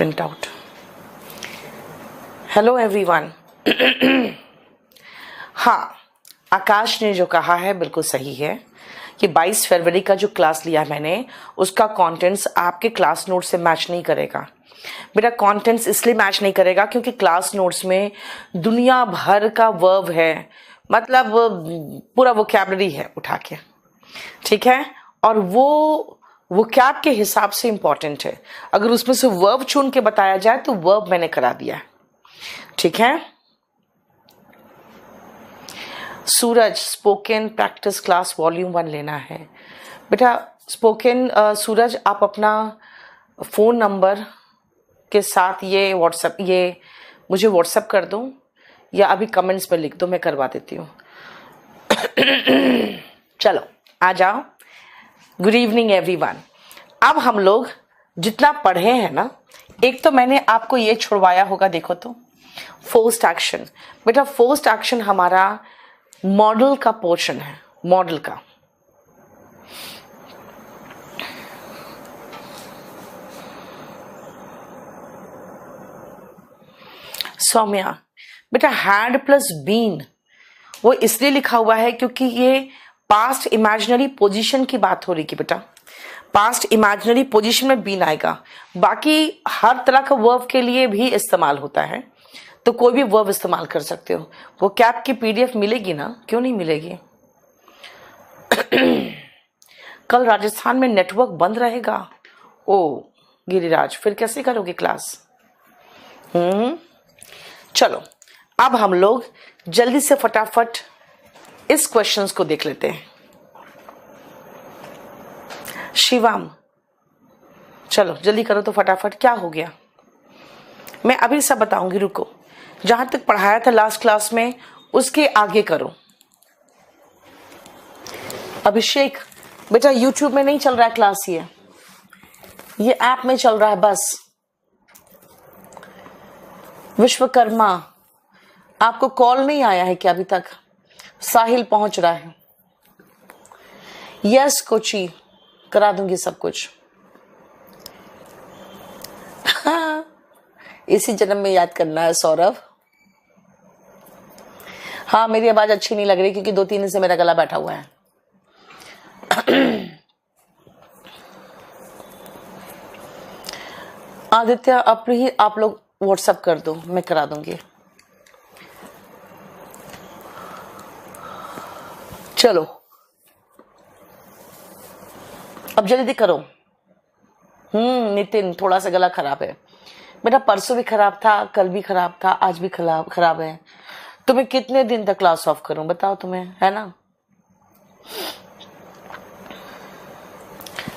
Print out. Hello everyone. हाँ, आकाश ने जो कहा है बिल्कुल सही है कि 22 फरवरी का जो क्लास लिया मैंने उसका कंटेंट्स आपके क्लास नोट से मैच नहीं करेगा। मेरा कंटेंट्स इसलिए मैच नहीं करेगा क्योंकि क्लास नोट्स में दुनिया भर का वर्ब है, मतलब पूरा वोकैबुलरी है उठा के, ठीक है। और वो वोकैब के हिसाब से इम्पॉर्टेंट है। अगर उसमें से वर्ब चुन के बताया जाए तो वर्ब मैंने करा दिया है, ठीक है। सूरज, स्पोकन प्रैक्टिस क्लास वॉल्यूम 1 लेना है बेटा। स्पोकन सूरज, आप अपना फ़ोन नंबर के साथ ये मुझे व्हाट्सएप कर दो या अभी कमेंट्स में लिख दो, मैं करवा देती हूँ। चलो आ जाओ। Good evening everyone. अब हम लोग जितना पढ़े हैं ना, एक तो मैंने आपको ये छुड़वाया होगा, देखो तो फोर्स्ड एक्शन। बेटा फोर्स्ड एक्शन हमारा मॉडल का पोर्शन है, मॉडल का। सौम्या, बेटा हैड प्लस बीन वो इसलिए लिखा हुआ है क्योंकि ये पास्ट इमेजिनरी पोजीशन की बात हो रही थी बेटा। पास्ट इमेजिनरी पोजीशन में बीन आएगा। बाकी हर तरह का वर्ब के लिए भी इस्तेमाल होता है, तो कोई भी वर्ब इस्तेमाल कर सकते हो। वो कैप की पीडीएफ मिलेगी ना, क्यों नहीं मिलेगी। कल राजस्थान में नेटवर्क बंद रहेगा। ओ गिरिराज, फिर कैसे करोगे क्लास। चलो अब हम लोग जल्दी से फटाफट इस क्वेश्चंस को देख लेते हैं। शिवम, चलो जल्दी करो तो फटाफट। क्या हो गया, मैं अभी सब बताऊंगी, रुको। जहां तक पढ़ाया था लास्ट क्लास में उसके आगे करो। अभिषेक, बेटा यूट्यूब में नहीं चल रहा है क्लास, ये ऐप में चल रहा है बस। विश्वकर्मा, आपको कॉल नहीं आया है क्या अभी तक। साहिल पहुंच रहा है। यस कोची, करा दूंगी सब कुछ। इसी जन्म में याद करना है सौरभ। हाँ, मेरी आवाज अच्छी नहीं लग रही क्योंकि 2-3 दिन से मेरा गला बैठा हुआ है। आदित्य, अब ही आप लोग व्हाट्सएप कर दो, मैं करा दूंगी। चलो अब जल्दी करो। नितिन, थोड़ा सा गला खराब है बेटा। परसों भी खराब था, कल भी खराब था, आज भी खराब है। तो मैं कितने दिन तक क्लास ऑफ करूं बताओ तुम्हें, है ना।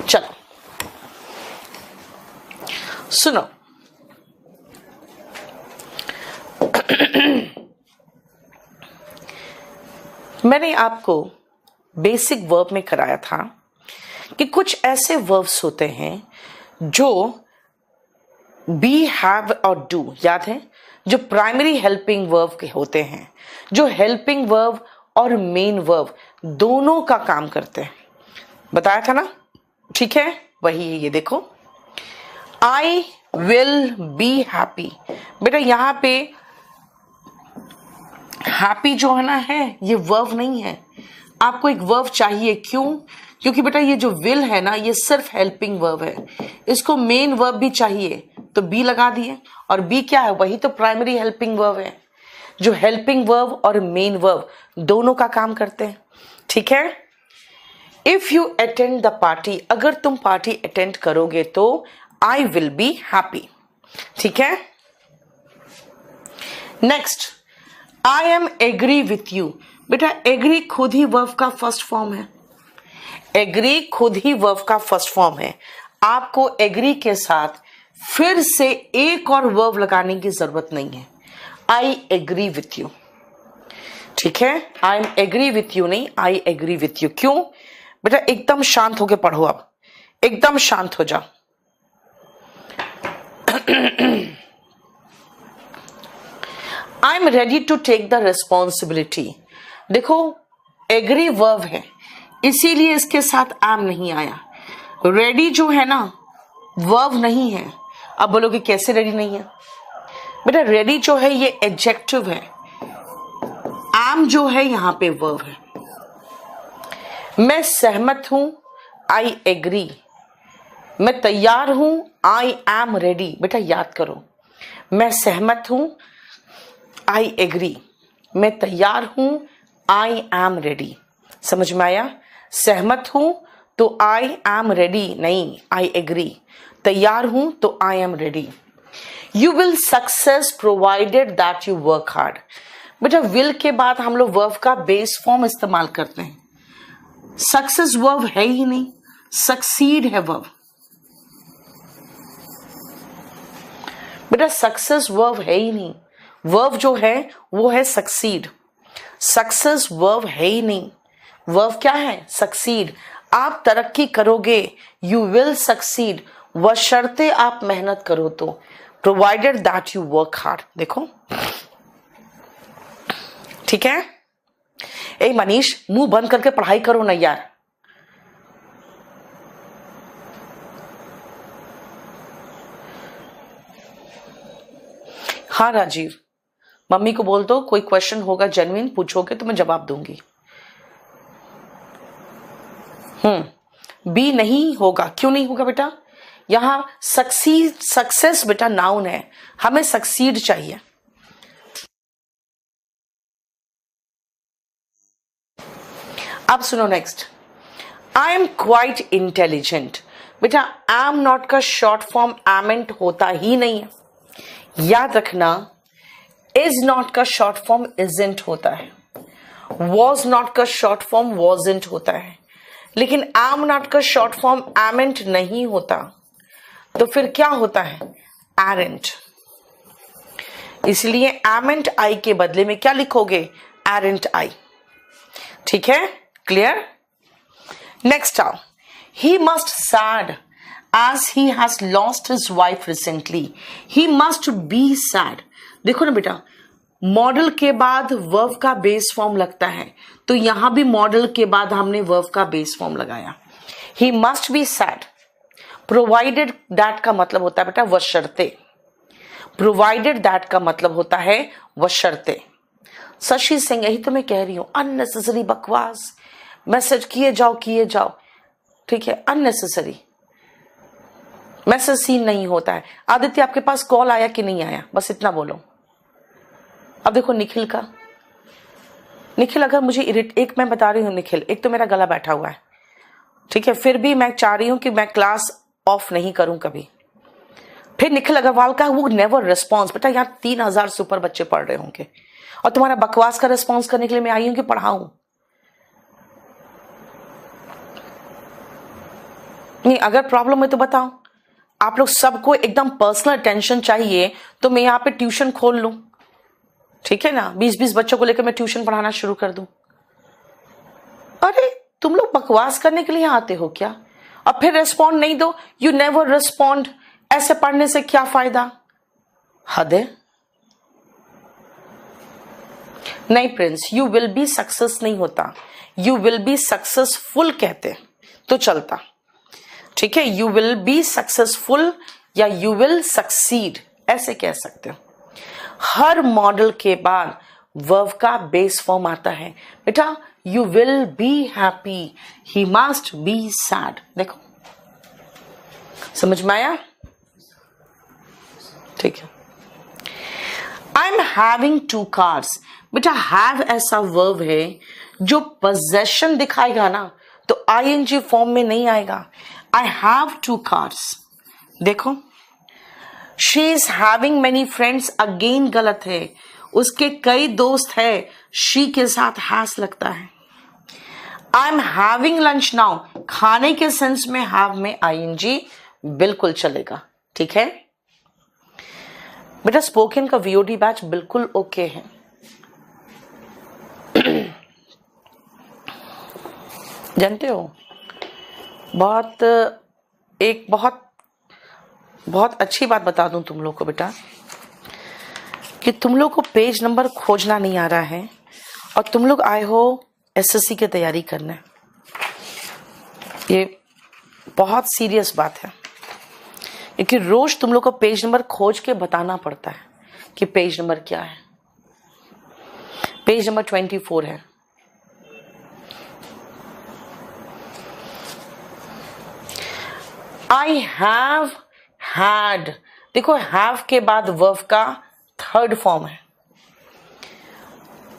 चलो सुनो। मैंने आपको बेसिक वर्ब में कराया था कि कुछ ऐसे वर्ब्स होते हैं जो बी, हैव और डू, याद है, जो प्राइमरी हेल्पिंग वर्ब के होते हैं, जो हेल्पिंग वर्ब और मेन वर्ब दोनों का काम करते हैं। बताया था ना, ठीक है। वही है, ये देखो। I will be happy. बेटा यहाँ पे हैप्पी जो है ना, है ये वर्ब नहीं है। आपको एक वर्ब चाहिए, क्यों? क्योंकि बेटा ये जो विल है ना, ये सिर्फ हेल्पिंग वर्ब है। इसको मेन वर्ब भी चाहिए तो बी लगा दिए। और बी क्या है, वही तो प्राइमरी हेल्पिंग वर्ब है, जो हेल्पिंग वर्ब और मेन वर्ब दोनों का काम करते हैं, ठीक है। If you attend the party, अगर तुम पार्टी अटेंड करोगे तो आई विल बी हैप्पी, ठीक है। Next, I am agree with you. बेटा एग्री खुद ही वर्ब का फर्स्ट फॉर्म है। एग्री खुद ही वर्ब का फर्स्ट फॉर्म है। आपको एग्री के साथ फिर से एक और वर्ब लगाने की जरूरत नहीं है। आई एग्री विथ यू, ठीक है। I am agree with you नहीं, आई एग्री विथ यू। क्यों बेटा, एकदम शांत होके पढ़ो, अब एकदम शांत हो जाओ। I am ready to take the responsibility. देखो एग्री वर्ब है, इसीलिए इसके साथ एम नहीं आया। रेडी जो है ना वर्ब नहीं है। अब बोलोगे कैसे रेडी नहीं है? बेटा रेडी जो है ये एडजेक्टिव है, एम जो है यहाँ पे वर्ब है। मैं सहमत हूं, आई एग्री। मैं तैयार हूं, आई एम रेडी। बेटा याद करो, मैं सहमत हूं, आई एग्री। मैं तैयार हूं, आई एम रेडी। समझ में आया? सहमत हूं तो आई एम रेडी नहीं, आई एग्री। तैयार हूं तो I am ready. You will success provided that you work hard. बेटा विल के बाद हम लोग वर्ब का बेस फॉर्म इस्तेमाल करते हैं। सक्सेस वर्ब है ही नहीं, सक्सीड है वर्ब। बेटा सक्सेस वर्ब है ही नहीं, वर्ब जो है वो है सक्सीड। सक्सेस वर्ब है ही नहीं, वर्ब क्या है? सक्सीड। आप तरक्की करोगे, यू विल सक्सीड, बशर्ते आप मेहनत करो तो, provided that you work hard. देखो ठीक है। ए मनीष मुंह बंद करके पढ़ाई करो ना यार। हाँ राजीव, मम्मी को बोल दो कोई क्वेश्चन होगा जेन्युइन पूछोगे तो मैं जवाब दूंगी। बी नहीं होगा। क्यों नहीं होगा बेटा? यहां सक्सीड, सक्सेस बेटा नाउन है, हमें सक्सीड चाहिए। अब सुनो next, I am quite intelligent. बेटा एम नॉट का शॉर्ट फॉर्म एमेंट होता ही नहीं है। याद रखना, इज नॉट का शॉर्ट फॉर्म इजेंट होता है, वॉज नॉट का शॉर्ट फॉर्म वॉजेंट होता है, लेकिन एम नॉट का शॉर्ट फॉर्म एमेंट नहीं होता। तो फिर क्या होता है? एरेंट। इसलिए एमेंट आई के बदले में क्या लिखोगे? एरेंट आई। ठीक है, क्लियर? नेक्स्ट आओ, he must sad as he has lost his wife recently. He must be sad. देखो ना बेटा, मॉडल के बाद वर्ब का बेस फॉर्म लगता है, तो यहां भी मॉडल के बाद हमने वर्ब का बेस फॉर्म लगाया। He must be sad. Provided that का मतलब होता है बेटा बशर्ते। Provided that का मतलब होता है बशर्ते। शशि सिंह, यही तो मैं कह रही हूं, अननेसेसरी बकवास मैसेज किए जाओ। ठीक है, अननेसेसरी मैसेज सीन नहीं होता है। आदित्य आपके पास कॉल आया कि नहीं आया? बस इतना बोलो। अब देखो निखिल का, निखिल अगर मुझे एक मैं बता रही हूँ निखिल, एक तो मेरा गला बैठा हुआ है, ठीक है, फिर भी मैं चाह रही हूँ कि मैं क्लास ऑफ नहीं करूं कभी। फिर निखिल अग्रवाल का वो नेवर रिस्पॉन्स। बेटा यहाँ 3000 सुपर बच्चे पढ़ रहे होंगे और तुम्हारा बकवास का रिस्पॉन्स करने के लिए मैं आई हूं कि पढ़ाऊं? नहीं, अगर प्रॉब्लम है तो बताओ। आप लोग सबको एकदम पर्सनल अटेंशन चाहिए तो मैं यहाँ पे ट्यूशन खोल लूं, ठीक है ना? 20-20 बच्चों को लेकर मैं ट्यूशन पढ़ाना शुरू कर दूं। अरे तुम लोग बकवास करने के लिए आते हो क्या? और फिर रिस्पॉन्ड नहीं दो, यू नेवर रिस्पॉन्ड। ऐसे पढ़ने से क्या फायदा? हद है। नहीं Prince, you will be success नहीं होता, यू विल बी सक्सेसफुल कहते तो चलता। ठीक है, यू विल बी सक्सेसफुल या यू विल सक्सीड ऐसे कह सकते हो। हर मॉडल के बाद वर्ब का बेस फॉर्म आता है। बेटा you will be happy, he must be sad. देखो समझ में आया? ठीक है। I am having 2 cars. बेटा हैव ऐसा वर्ब है जो पोजेशन दिखाएगा ना, तो आईएनजी फॉर्म में नहीं आएगा। I have 2 cars. देखो she is having many friends, again गलत है, उसके कई दोस्त है, शी के साथ हैज लगता है। I am having lunch now, खाने के सेंस में हैव में आईएनजी बिल्कुल चलेगा। ठीक है बेटा, स्पोकन का वीओडी बैच बिल्कुल ओके है। जानते हो बहुत अच्छी बात बता दूं तुम लोग को बेटा, कि तुम लोग को पेज नंबर खोजना नहीं आ रहा है और तुम लोग आए हो एसएससी की तैयारी करने। ये बहुत सीरियस बात है, क्योंकि रोज तुम लोग को पेज नंबर खोज के बताना पड़ता है कि पेज नंबर क्या है। पेज नंबर 24 है। आई हैव हैड, देखो हैव के बाद वर्ब का थर्ड फॉर्म है।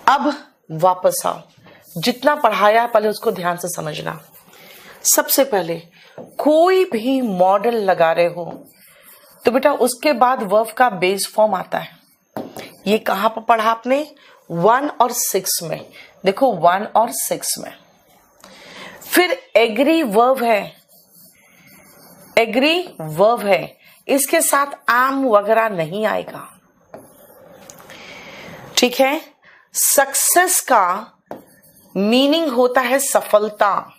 अब वापस आओ, जितना पढ़ाया पहले उसको ध्यान से समझना। सबसे पहले कोई भी मॉडल लगा रहे हो तो बेटा उसके बाद वर्ब का बेस फॉर्म आता है। ये कहां पर पढ़ा आपने? 1 और 6 में। देखो 1 और 6 में। फिर एग्री वर्ब है, एग्री वर्ब है, इसके साथ आम वगैरह नहीं आएगा, ठीक है। सक्सेस का मीनिंग होता है सफलता।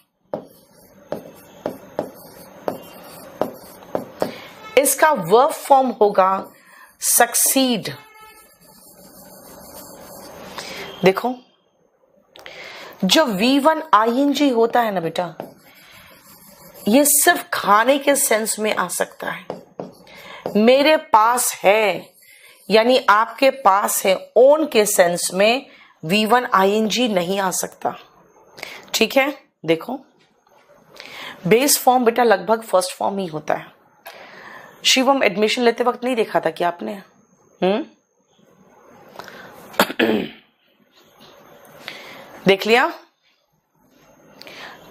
इसका वर्ब फॉर्म होगा सक्सीड। देखो जो V1 ING होता है ना बेटा, ये सिर्फ खाने के सेंस में आ सकता है। मेरे पास है यानी आपके पास है, ओन के सेंस में V1 ING नहीं आ सकता, ठीक है। देखो बेस फॉर्म बेटा लगभग फर्स्ट फॉर्म ही होता है। शिवम एडमिशन लेते वक्त नहीं देखा था क्या आपने? देख लिया?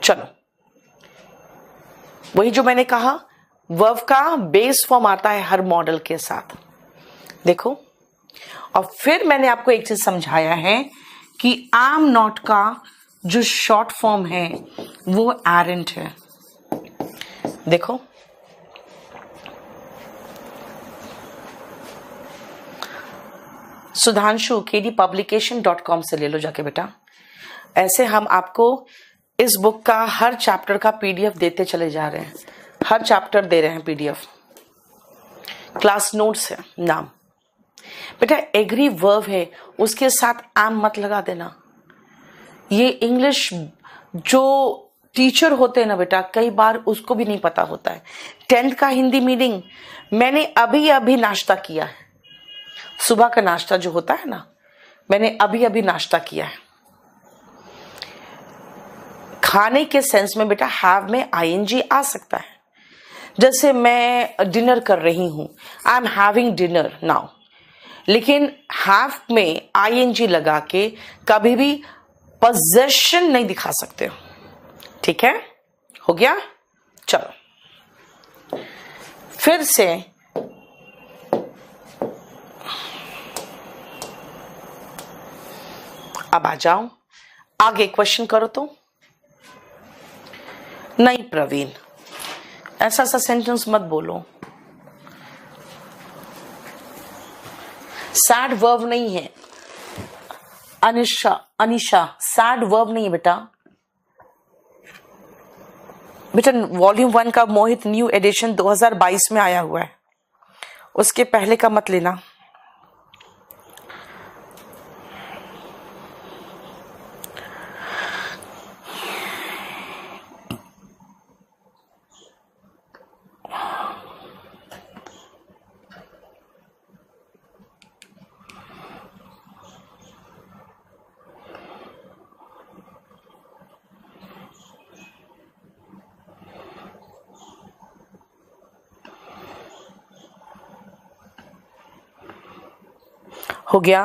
चलो, वही जो मैंने कहा, वर्ब का बेस फॉर्म आता है हर मॉडल के साथ। देखो, और फिर मैंने आपको एक चीज समझाया है कि एम नॉट का जो शॉर्ट फॉर्म है वो एरेंट है। देखो सुधांशु kdpublication.com से ले लो जाके बेटा। ऐसे हम आपको इस बुक का हर चैप्टर का पीडीएफ देते चले जा रहे हैं, हर चैप्टर दे रहे हैं पीडीएफ। क्लास नोट्स है नाम बेटा। एग्री वर्ब है, उसके साथ एम मत लगा देना। ये इंग्लिश जो टीचर होते हैं ना बेटा, कई बार उसको भी नहीं पता होता है। 10th का हिंदी मीनिंग मैंने अभी अभी नाश्ता किया है, सुबह का नाश्ता जो होता है ना, मैंने अभी अभी नाश्ता किया है। खाने के सेंस में बेटा हैव में ING आ सकता है। जैसे मैं डिनर कर रही हूं, I am having dinner now, लेकिन हैव में ING लगा के कभी भी पोजेशन नहीं दिखा सकते हो, ठीक है। हो गया? चलो फिर से अब आ जाओ आगे, क्वेश्चन करो तो। नहीं प्रवीण, ऐसा सा सेंटेंस मत बोलो। सैड वर्ब नहीं है अनिशा, सैड वर्ब नहीं है बेटा। बेटा वॉल्यूम 1 का मोहित न्यू एडिशन 2022 में आया हुआ है, उसके पहले का मत लेना। हो गया?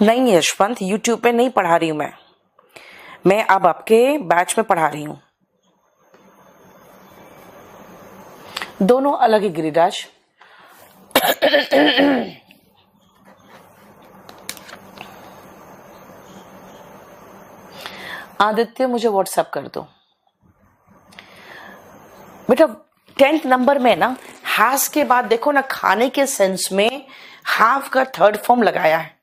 नहीं यशवंत, यूट्यूब पे नहीं पढ़ा रही हूं मैं अब आपके बैच में पढ़ा रही हूं। दोनों अलग ही गिरिराज। आदित्य मुझे व्हाट्सएप कर दो बेटा। 10th नंबर में ना हैज के बाद देखो ना, खाने के सेंस में हैव का थर्ड फॉर्म लगाया है।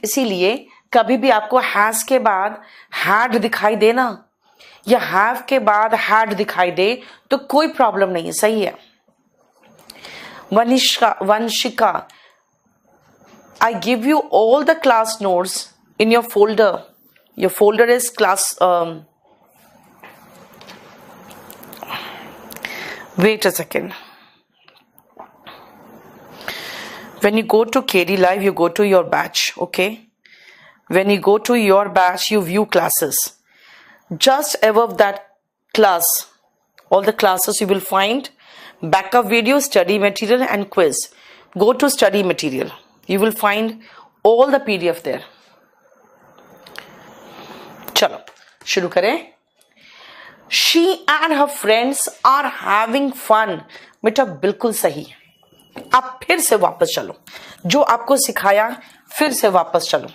इसीलिए कभी भी आपको हैज के बाद हैड दिखाई दे ना, या हैव के बाद हैड दिखाई दे तो कोई प्रॉब्लम नहीं है, सही है। Vanshika, I give you all the class notes in your folder, your folder is class. Wait a second. When you go to KD Live, you go to your batch, okay? When you go to your batch, you view classes. Just above that class, all the classes you will find backup video, study material and quiz. Go to study material. You will find all the PDF there. चलो शुरू करें. She and her friends are having fun. बेटा बिल्कुल सही. आप फिर से वापस चलो, जो आपको सिखाया फिर से वापस चलो.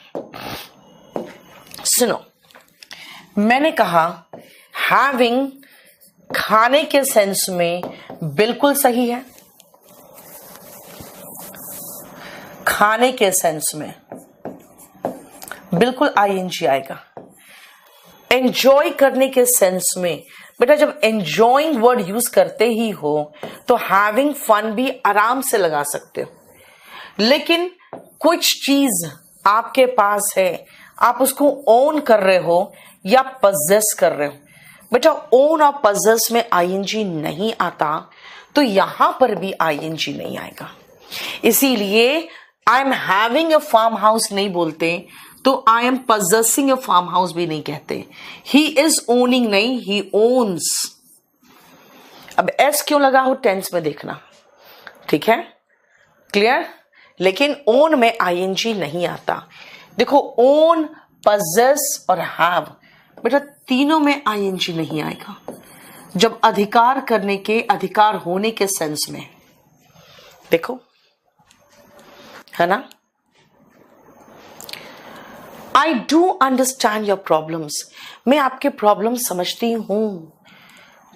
सुनो, मैंने कहा having खाने के सेंस में बिल्कुल सही है. खाने के सेंस में बिल्कुल ING आएगा. एंजॉय करने के सेंस में बेटा जब एंजॉइंग वर्ड यूज करते ही हो तो हैविंग फन भी आराम से लगा सकते हो. लेकिन कुछ चीज आपके पास है, आप उसको ओन कर रहे हो या पजेस कर रहे हो. बेटा ओन और पजेस में ING नहीं आता तो यहां पर भी ING नहीं आएगा. इसीलिए I am having a farm house नहीं बोलते, तो I am possessing a farm house भी नहीं कहते. ही इज ओनिंग नहीं, ही ओन्स. अब एस क्यों लगा हो टेंस में देखना, ठीक है, क्लियर. लेकिन ओन में ING नहीं आता. देखो ओन, पजेस और हैव, बेटा तीनों में ING नहीं आएगा जब अधिकार करने के, अधिकार होने के सेंस में. देखो है ना. I do understand your problems. मैं आपके प्रॉब्लम समझती हूं.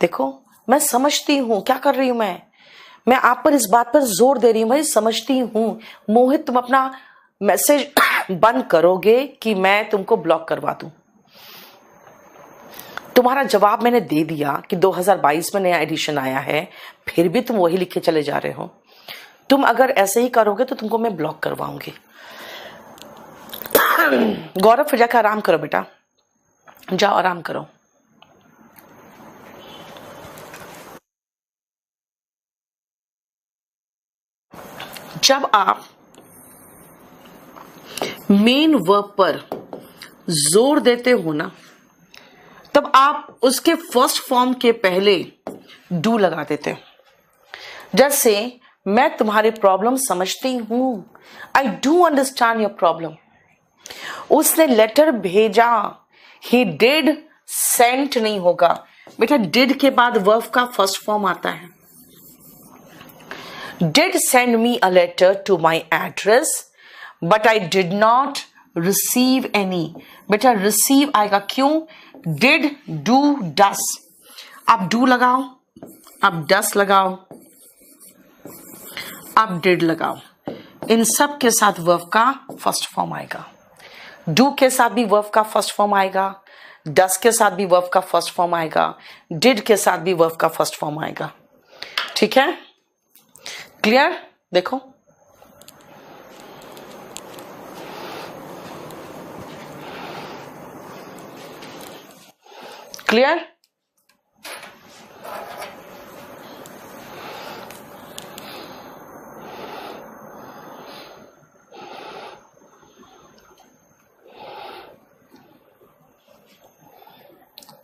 देखो मैं समझती हूं. क्या कर रही हूं मैं आप पर इस बात पर जोर दे रही हूं, भाई समझती हूं. मोहित तुम अपना मैसेज बंद करोगे कि मैं तुमको ब्लॉक करवा दूं. तुम्हारा जवाब मैंने दे दिया कि 2022 में नया एडिशन आया है, फिर भी तुम वही लिखे चले जा रहे हो. तुम अगर ऐसे ही करोगे तो तुमको मैं ब्लॉक करवाऊंगी. गौरव फिर जाकर आराम करो बेटा, जाओ आराम करो. जब आप मेन वर्ब पर जोर देते हो ना, तब आप उसके फर्स्ट फॉर्म के पहले डू लगा देते हो. जैसे मैं तुम्हारे प्रॉब्लम समझती हूं, I do understand your problem. उसने लेटर भेजा, ही डिड सेंट नहीं होगा बेटा. डिड के बाद वर्ब का फर्स्ट फॉर्म आता है. Did send me a letter to my address but I did not receive any. बेटा रिसीव आएगा क्यों. Did, do, does. आप डू लगाओ, आप डस लगाओ, आप डिड लगाओ. इन सब के साथ वर्ब का फर्स्ट फॉर्म आएगा. डू के साथ भी वर्ब का फर्स्ट फॉर्म आएगा, डस के साथ भी वर्ब का फर्स्ट फॉर्म आएगा, डिड के साथ भी वर्ब का फर्स्ट फॉर्म आएगा. ठीक है, क्लियर. देखो क्लियर.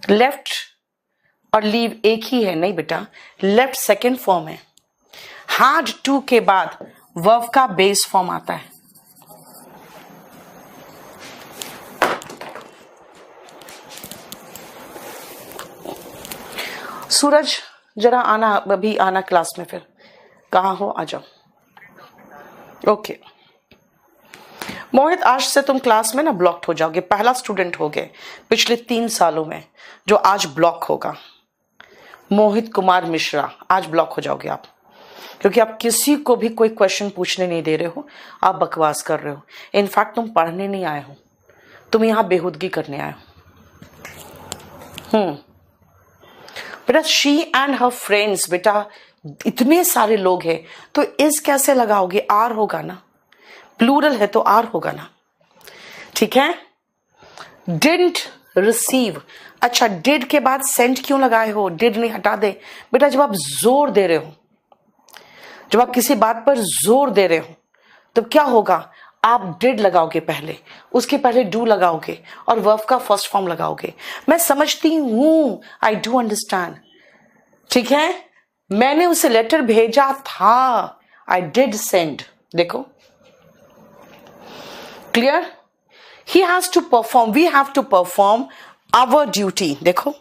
लेफ्ट और लीव एक ही है. नहीं बेटा, लेफ्ट सेकेंड फॉर्म है. हैड टू के बाद वर्ब का बेस फॉर्म आता है. सूरज जरा आना, अभी आना क्लास में. फिर कहाँ हो, आ जाओ. ओके मोहित, आज से तुम क्लास में ना ब्लॉक्ड हो जाओगे. पहला स्टूडेंट हो गए पिछले 3 सालों में जो आज ब्लॉक होगा. मोहित कुमार मिश्रा, आज ब्लॉक हो जाओगे आप, क्योंकि आप किसी को भी कोई क्वेश्चन पूछने नहीं दे रहे हो. आप बकवास कर रहे हो. इनफैक्ट तुम पढ़ने नहीं आए हो, तुम यहां बेहुदगी करने आए हो. बेटा शी एंड हर फ्रेंड्स, बेटा इतने सारे लोग हैं तो इस कैसे लगाओगे. आर होगा ना, प्लूरल है तो आर होगा ना. ठीक है, डिडंट रिसीव। अच्छा, डिड के बाद सेंट क्यों लगाए हो? डिड नहीं, हटा दे बेटा। जब आप जोर दे रहे हो, जब आप किसी बात पर जोर दे रहे हो, तो क्या होगा? आप डिड लगाओगे पहले, उसके पहले डू लगाओगे और वर्ब का फर्स्ट फॉर्म लगाओगे। मैं समझती हूं, आई डू अंडरस्टैंड, ठीक है। मैंने उसे लेटर भेजा था, आई डिड सेंड। देखो, clear? He has to perform, we have to perform our duty. देखो,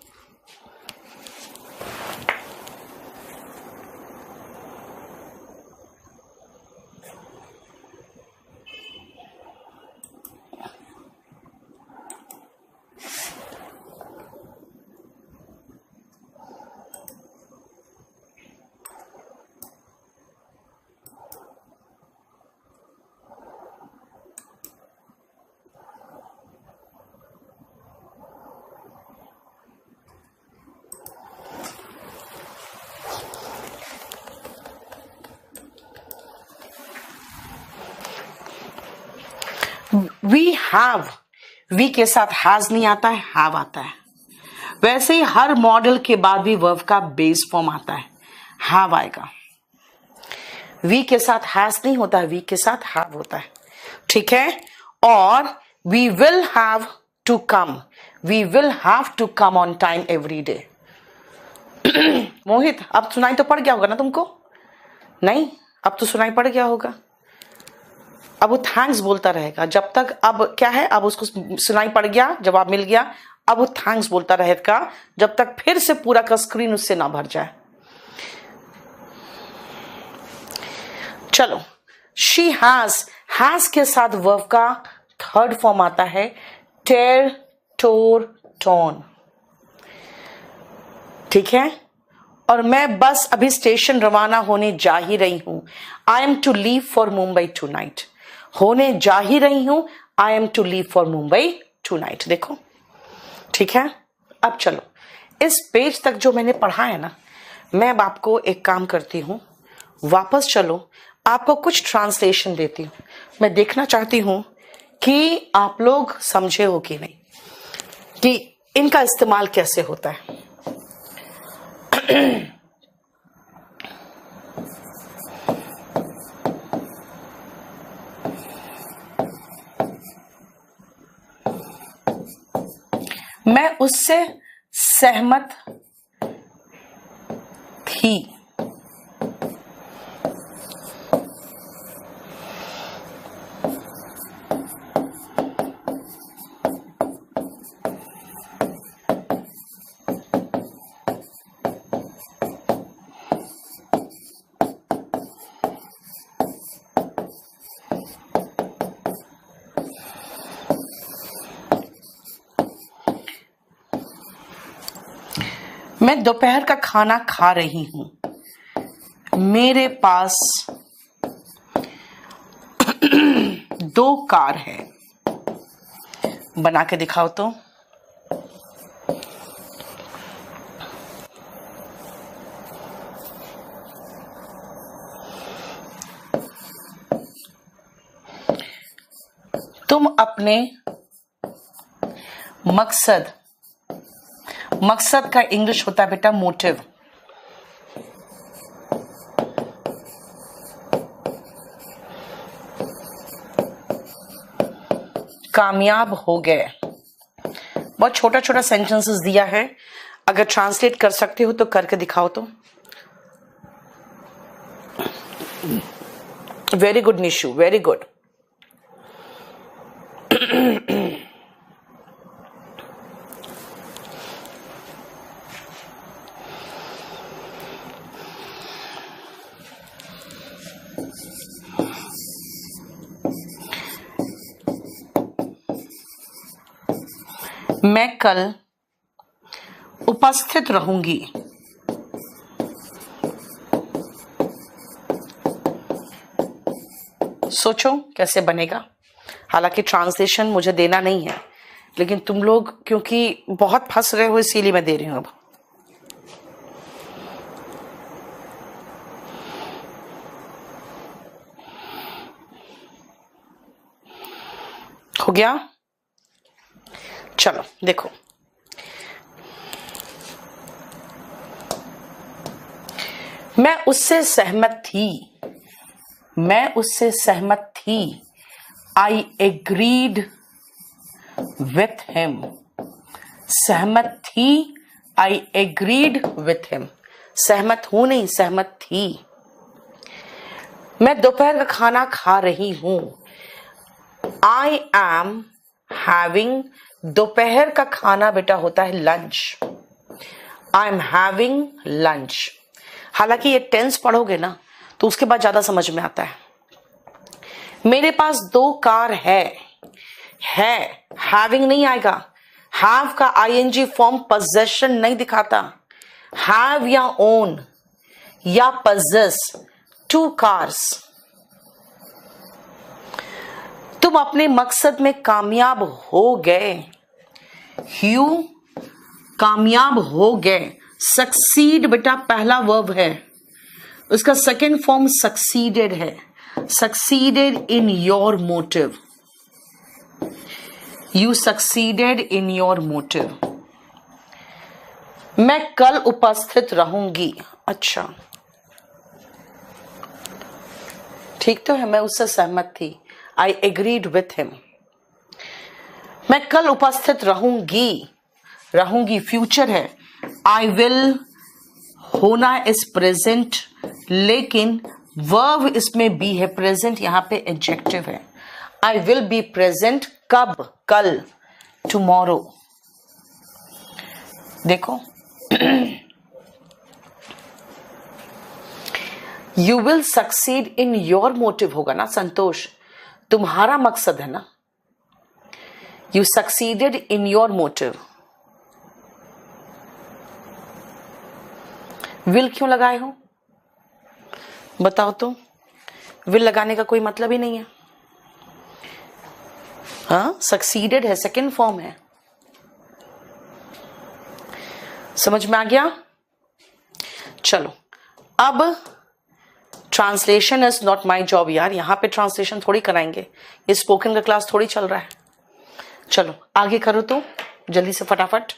वी हैव, वी के साथ हैज नहीं आता है, हैव आता है। वैसे ही हर मॉडल के बाद भी वर्ब का बेस फॉर्म आता है, हैव आएगा। वी के साथ हैज नहीं होता है, वी के साथ हैव होता है, ठीक है। और we will have to come, we will have to come on time every day. Mohit, अब सुनाई तो पड़ गया होगा ना तुमको? नहीं, अब तो सुनाई पड़ गया होगा। अब वो थैंक्स बोलता रहेगा जब तक, अब क्या है, अब उसको सुनाई पड़ गया, जवाब मिल गया, अब वो थैंक्स बोलता रहेगा जब तक फिर से पूरा का स्क्रीन उससे ना भर जाए। चलो, शी हैज के साथ वर्ब का थर्ड फॉर्म आता है टेर, टोर, टोन, ठीक है। और मैं बस अभी स्टेशन रवाना होने जा ही रही हूं, I am to leave for Mumbai tonight. होने जा ही रही हूं, I am to leave for Mumbai tonight. देखो, ठीक है। अब चलो, इस पेज तक जो मैंने पढ़ा है ना, मैं अब आपको एक काम करती हूं, वापस चलो, आपको कुछ ट्रांसलेशन देती हूं। मैं देखना चाहती हूं कि आप लोग समझे हो कि नहीं, कि इनका इस्तेमाल कैसे होता है। मैं उससे सहमत थी। मैं दोपहर का खाना खा रही हूं, मेरे पास 2 कार है। बना के दिखाओ तो। तुम अपने मकसद का इंग्लिश होता है बेटा मोटिव। कामयाब हो गए। बहुत छोटा छोटा सेंटेंसेस दिया है, अगर ट्रांसलेट कर सकते हो तो करके दिखाओ तो। Very good Nishu, very good. मैं कल उपस्थित रहूंगी। सोचो कैसे बनेगा। हालांकि ट्रांसलेशन मुझे देना नहीं है, लेकिन तुम लोग क्योंकि बहुत फंस रहे हो इसीलिए मैं दे रही हूं। अब हो गया? चलो देखो, मैं उससे सहमत थी, मैं उससे सहमत थी। I agreed with him. सहमत थी, आई एग्रीड विथ हिम। सहमत हूं नहीं, सहमत थी। मैं दोपहर का खाना खा रही हूं। I am having. दोपहर का खाना बेटा होता है lunch. I am having lunch. हालांकि ये टेंस पढ़ोगे ना तो उसके बाद ज्यादा समझ में आता है। मेरे पास 2 कार है हैविंग नहीं आएगा। हैव का आईएनजी फॉर्म पोजेशन नहीं दिखाता। हैव या ओन या possess 2 cars। तुम अपने मकसद में कामयाब हो गए। यू कामयाब हो गए। सक्सीड बेटा पहला वर्ब है, उसका सेकेंड फॉर्म सक्सीडेड है। Succeeded in your motive. You succeeded in your motive. मैं कल उपस्थित रहूंगी। अच्छा ठीक तो है, मैं उससे सहमत थी। I agreed with him. मैं कल उपस्थित रहूंगी। रहूंगी फ्यूचर है। आई विल होना इज प्रेजेंट, लेकिन वर्ब इसमें बी है, प्रेजेंट यहां पे एडजेक्टिव है। आई विल बी प्रेजेंट कब? कल, टुमारो। देखो you will succeed in your motive होगा ना संतोष, तुम्हारा मकसद है ना। You succeeded in your motive. Will क्यों लगाए हो बताओ तो? विल लगाने का कोई मतलब ही नहीं है। हाँ सक्सीडेड है, सेकेंड फॉर्म है। समझ में आ गया? चलो अब translation is not my job यार, यहां पे ट्रांसलेशन थोड़ी कराएंगे, ये स्पोकन का क्लास थोड़ी चल रहा है। चलो आगे करो तो जल्दी से फटाफट।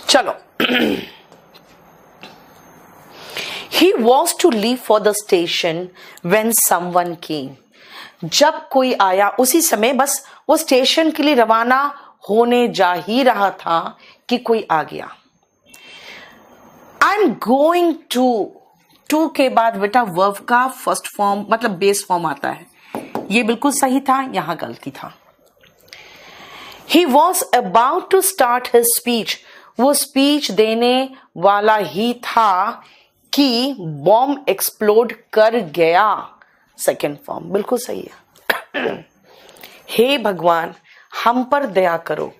चलो, he was to leave for the station when someone came. जब कोई आया उसी समय बस वो स्टेशन के लिए रवाना होने जा ही रहा था कि कोई आ गया. I'm going to के बाद बेटा वर्ब का फर्स्ट फॉर्म मतलब बेस फॉर्म आता है. ये बिल्कुल सही था, यहां गलती था. He was about to start his speech. वो स्पीच देने वाला ही था कि बॉम्ब एक्सप्लोड कर गया. सेकेंड फॉर्म बिल्कुल सही है. हे भगवान हम पर दया करो.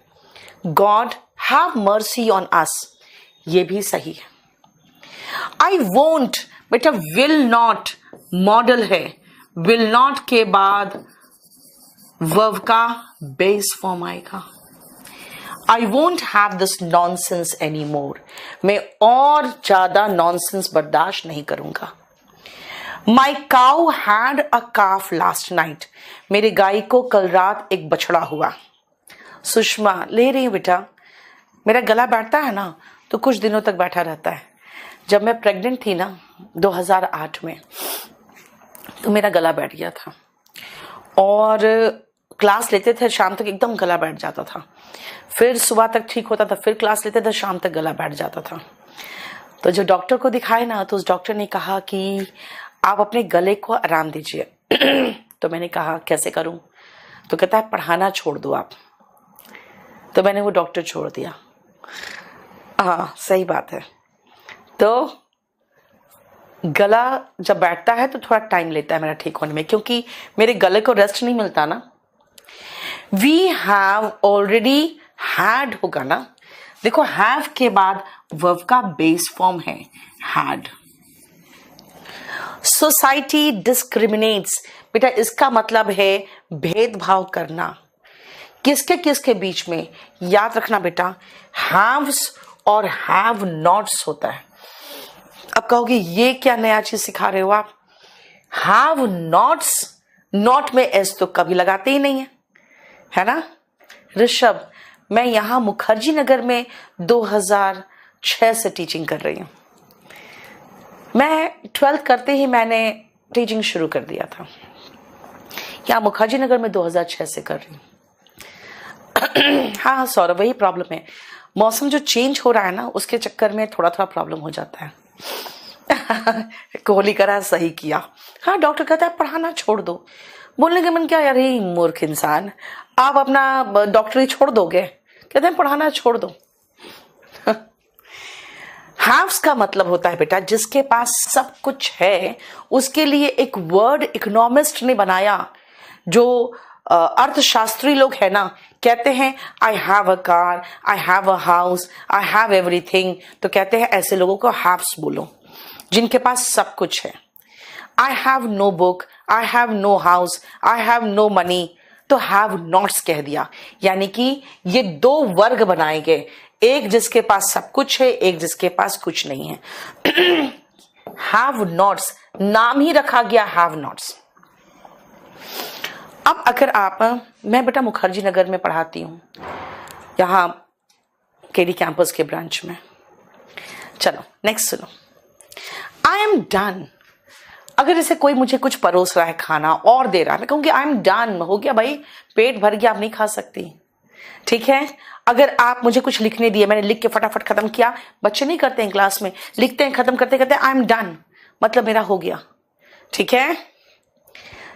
God have mercy on us. ये भी सही है. आई वोंट बेटा विल नॉट मॉडल है. विल नॉट के बाद वर्ब का बेस फॉर्म आएगा. I won't have this nonsense any more. मैं और ज्यादा नॉनसेंस बर्दाश्त नहीं करूंगा. My cow had a calf last night. मेरे गाय को कल रात एक बछड़ा हुआ. सुषमा ले रही हूं बेटा. मेरा गला बैठता है ना तो कुछ दिनों तक बैठा रहता है. जब मैं प्रेग्नेंट थी ना 2008 में तो मेरा गला बैठ गया था और क्लास लेते थे शाम तक एकदम गला बैठ जाता था. फिर सुबह तक ठीक होता था, फिर क्लास लेते थे शाम तक गला बैठ जाता था. तो जो डॉक्टर को दिखाए ना तो उस डॉक्टर ने कहा कि आप अपने गले को आराम दीजिए. तो मैंने कहा कैसे करूं? तो कहता है पढ़ाना छोड़ दो आप. तो मैंने वो डॉक्टर छोड़ दिया. हाँ सही बात है. तो गला जब बैठता है तो थोड़ा टाइम लेता है मेरा ठीक होने में, क्योंकि मेरे गले को रेस्ट नहीं मिलता ना. वी हैव ऑलरेडी हैड होगा ना. देखो हैव के बाद वर्ब का बेस फॉर्म है हैड. सोसाइटी डिस्क्रिमिनेट्स बेटा इसका मतलब है भेदभाव करना. किसके किसके बीच में? याद रखना बेटा हैव्स और हैव नॉट्स होता है. अब कहोगे ये क्या नया चीज सिखा रहे हो आप? हैव नॉट्स, नॉट में एस तो कभी लगाते ही नहीं है ना. ऋषभ मैं यहां मुखर्जी नगर में 2006 से टीचिंग कर रही हूं. मैं 12th करते ही मैंने टीचिंग शुरू कर दिया था. यहां मुखर्जी नगर में 2006 से कर रही हूं. हाँ सौरभ वही प्रॉब्लम है. मौसम जो चेंज हो रहा है ना उसके चक्कर में थोड़ा थोड़ा प्रॉब्लम हो जाता है. कोहली करा सही किया. हाँ डॉक्टर कहता है पढ़ाना छोड़ दो. बोलने के मन क्या यार ही मूर्ख इंसान, आप अपना डॉक्टरी छोड़ दोगे? कहते हैं पढ़ाना छोड़ दो. हैव्स का मतलब होता है बेटा जिसके पास सब कुछ है. उसके लिए एक वर्ड इकोनॉमिस्ट ने बनाया. जो अर्थशास्त्री लोग है ना कहते हैं I have a car, I have a house, I have everything. तो कहते हैं ऐसे लोगों को हैव्स बोलो जिनके पास सब कुछ है. I have no book, I have no house, I have no money. तो हैव नॉट्स कह दिया. यानी कि ये दो वर्ग बनाए गए. एक जिसके पास सब कुछ है, एक जिसके पास कुछ नहीं है. हैव नॉट्स नाम ही रखा गया हैव नॉट्स. अब अगर आप, मैं बेटा मुखर्जी नगर में पढ़ाती हूँ यहाँ केडी कैंपस के ब्रांच में. चलो नेक्स्ट सुनो. आई एम डन. अगर जैसे कोई मुझे कुछ परोस रहा है खाना और दे रहा है, मैं कहूँगी आई एम डन. हो गया भाई, पेट भर गया, आप नहीं खा सकती. ठीक है. अगर आप मुझे कुछ लिखने दिए, मैंने लिख के फटाफट खत्म किया. बच्चे नहीं करते हैं क्लास में, लिखते हैं खत्म करते करते आई एम डन, मतलब मेरा हो गया. ठीक है.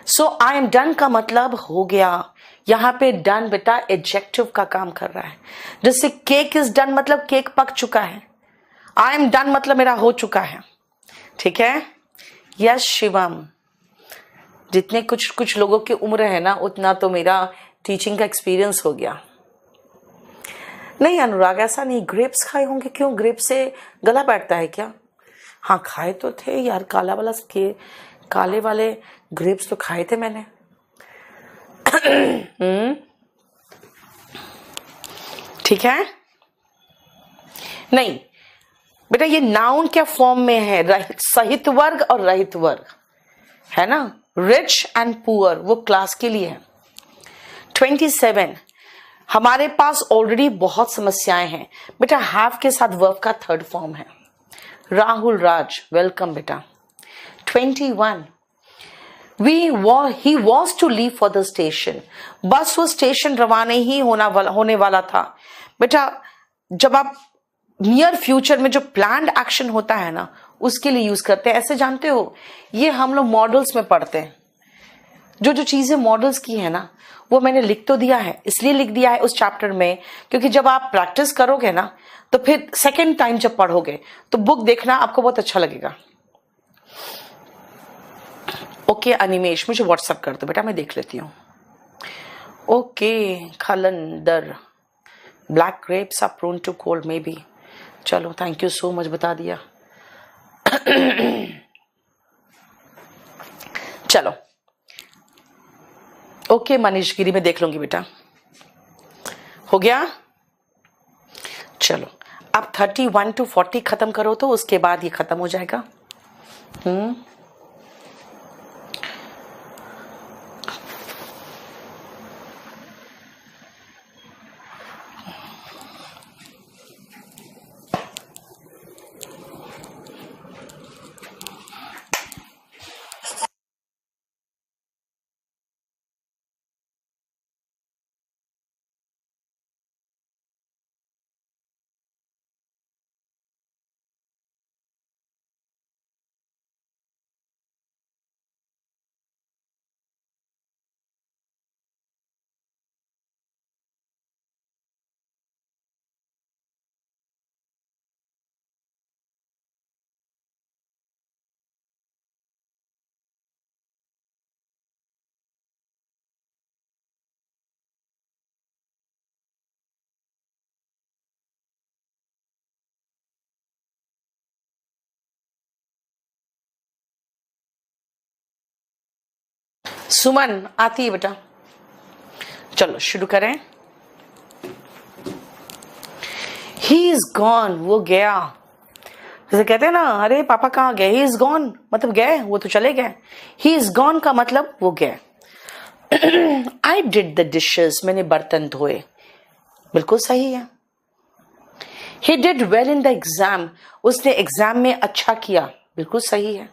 सो आई एम डन का मतलब हो गया. यहां पे डन बेटा एडजेक्टिव का काम कर रहा है. जैसे केक इज डन मतलब केक पक चुका है. आई एम डन मतलब मेरा हो चुका है. ठीक है. यस शिवम, जितने कुछ लोगों की उम्र है ना उतना तो मेरा टीचिंग का एक्सपीरियंस हो गया. नहीं अनुराग ऐसा नहीं. ग्रेप्स खाए होंगे. क्यों, ग्रेप से गला बैठता है क्या? हाँ खाए तो थे यार. काले वाले ग्रेप्स तो खाए थे मैंने. ठीक है. नहीं बेटा ये नाउन क्या फॉर्म में है? सहित वर्ग और रहित वर्ग है ना. रिच एंड पुअर वो क्लास के लिए है. 27 हमारे पास ऑलरेडी बहुत समस्याएं हैं बेटा। हैव के साथ वर्ब का थर्ड फॉर्म है। राहुल राज, वेलकम बेटा। 21, he was to leave for the station। बस वो स्टेशन रवाना ही होने वाला था बेटा। जब आप नियर फ्यूचर में जो प्लान्ड एक्शन होता है ना, उसके लिए यूज करते हैं। ऐसे जानते हो, ये हम लोग मॉडल्स में पढ़ते हैं। जो जो चीजें मॉडल्स की है ना, वो मैंने लिख तो दिया है, इसलिए लिख दिया है उस चैप्टर में, क्योंकि जब आप प्रैक्टिस करोगे ना, तो फिर सेकेंड टाइम जब पढ़ोगे तो बुक देखना आपको बहुत अच्छा लगेगा। ओके अनिमेश, मुझे व्हाट्सएप कर दो बेटा, मैं देख लेती हूँ। ओके खलंदर, black grapes are prone to cold may be. चलो थैंक यू सो मच, बता दिया। चलो ओके मनीष गिरी, मैं देख लूंगी बेटा। हो गया? चलो अब 31 to 40 खत्म करो, तो उसके बाद ये खत्म हो जाएगा। सुमन आती है बेटा। चलो शुरू करें। ही इज गॉन, वो गया। जैसे कहते हैं ना, अरे पापा कहाँ गए, ही इज गॉन मतलब गए, वो तो चले गए। ही इज गॉन का मतलब वो गए। आई डिड द डिशेस, मैंने बर्तन धोए, बिल्कुल सही है। He did well in the exam, उसने एग्जाम में अच्छा किया, बिल्कुल सही है।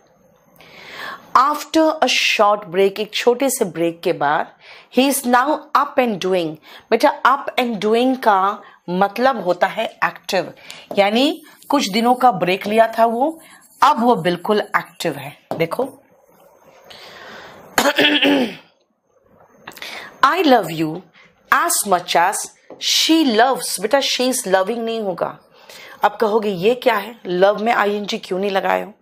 आफ्टर अ शॉर्ट ब्रेक, एक छोटे से ब्रेक के बाद, he is now up and doing. बेटा अप एंड डूइंग का मतलब होता है एक्टिव, यानी कुछ दिनों का ब्रेक लिया था वो, अब वो बिल्कुल एक्टिव है। देखो I love you as much as she loves. बेटा शी इज लविंग नहीं होगा। अब कहोगे ये क्या है, लव में आईएनजी क्यों नहीं लगाए हो?